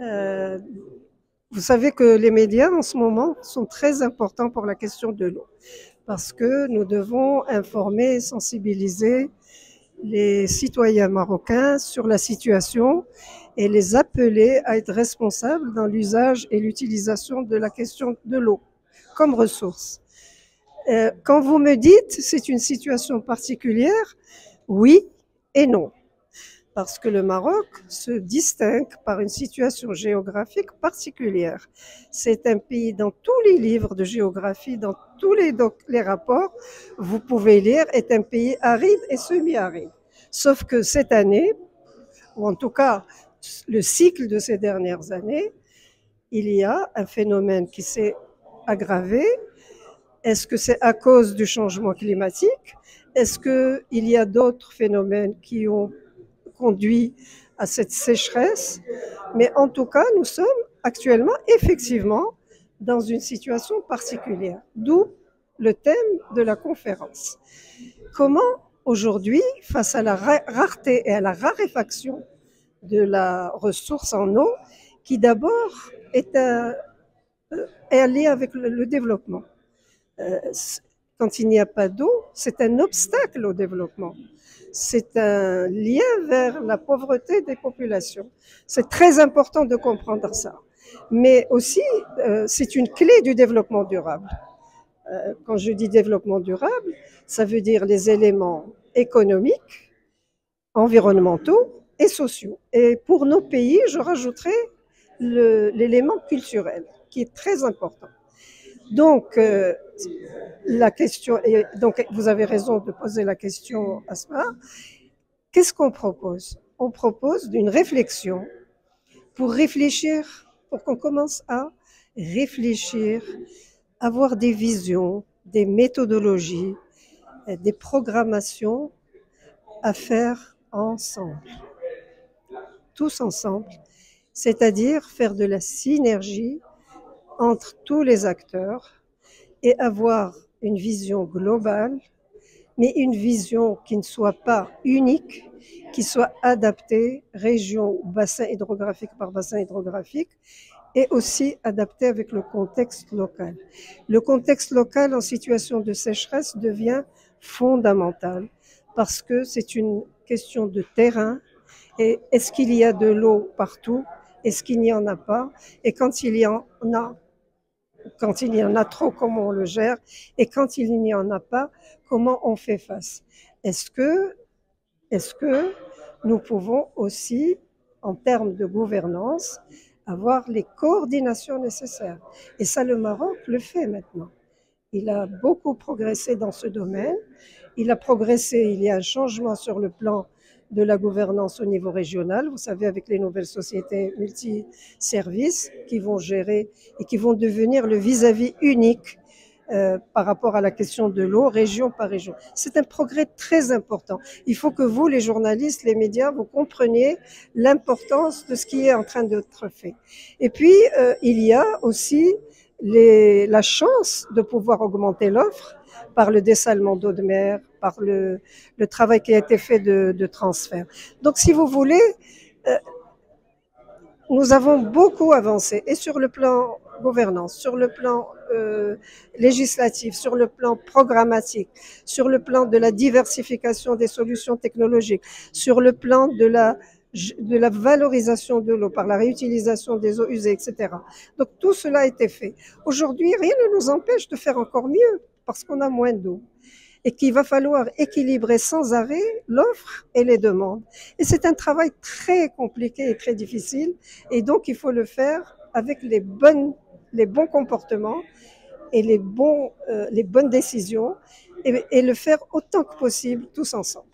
Euh, Vous savez que les médias en ce moment sont très importants pour la question de l'eau parce que nous devons informer et sensibiliser les citoyens marocains sur la situation et les appeler à être responsables dans l'usage et l'utilisation de la question de l'eau comme ressource. Quand vous me dites c'est une situation particulière, oui et non. Parce que le Maroc se distingue par une situation géographique particulière. C'est un pays, dans tous les livres de géographie, dans tous les rapports, vous pouvez lire, est un pays aride et semi-aride. Sauf que cette année, ou en tout cas le cycle de ces dernières années, il y a un phénomène qui s'est aggravé. Est-ce que c'est à cause du changement climatique? Est-ce qu'il y a d'autres phénomènes qui ont conduit à cette sécheresse? Mais en tout cas, nous sommes actuellement effectivement dans une situation particulière, d'où le thème de la conférence. Comment aujourd'hui, face à la rareté et à la raréfaction de la ressource en eau, qui d'abord est liée avec le développement. Euh, Quand il n'y a pas d'eau, c'est un obstacle au développement. C'est un lien vers la pauvreté des populations. C'est très important de comprendre ça. Mais aussi, c'est une clé du développement durable. Quand je dis développement durable, ça veut dire les éléments économiques, environnementaux et sociaux. Et pour nos pays, je rajouterais l'élément culturel, qui est très important. Donc, la question, et donc vous avez raison de poser la question, Asma. Qu'est-ce qu'on propose? On propose une réflexion pour réfléchir, pour qu'on commence à réfléchir, avoir des visions, des méthodologies, des programmations à faire ensemble, tous ensemble, c'est-à-dire faire de la synergie entre tous les acteurs et avoir une vision globale, mais une vision qui ne soit pas unique, qui soit adaptée région ou bassin hydrographique par bassin hydrographique, et aussi adaptée avec le contexte local. Le contexte local en situation de sécheresse devient fondamental parce que c'est une question de terrain. Et est-ce qu'il y a de l'eau partout? Est-ce qu'il n'y en a pas? Et quand il y en a, quand il y en a trop, comment on le gère? Et quand il n'y en a pas, comment on fait face? Est-ce que, est-ce que nous pouvons aussi, en termes de gouvernance, avoir les coordinations nécessaires? Et ça, le Maroc le fait maintenant. Il a beaucoup progressé dans ce domaine. Il a progressé, il y a un changement sur le plan de la gouvernance au niveau régional, vous savez, avec les nouvelles sociétés multiservices qui vont gérer et qui vont devenir le vis-à-vis unique par rapport à la question de l'eau, région par région. C'est un progrès très important. Il faut que vous, les journalistes, les médias, vous compreniez l'importance de ce qui est en train d'être fait. Et puis, il y a aussi la chance de pouvoir augmenter l'offre par le dessalement d'eau de mer, par le travail qui a été fait de transfert. Donc, si vous voulez, euh, nous avons beaucoup avancé, et sur le plan gouvernance, sur le plan législatif, sur le plan programmatique, sur le plan de la diversification des solutions technologiques, sur le plan de la valorisation de l'eau par la réutilisation des eaux usées, etc. Donc tout cela a été fait. Aujourd'hui, rien ne nous empêche de faire encore mieux parce qu'on a moins d'eau et qu'il va falloir équilibrer sans arrêt l'offre et les demandes. Et c'est un travail très compliqué et très difficile, et donc il faut le faire avec les bons comportements et les bonnes décisions, et le faire autant que possible tous ensemble.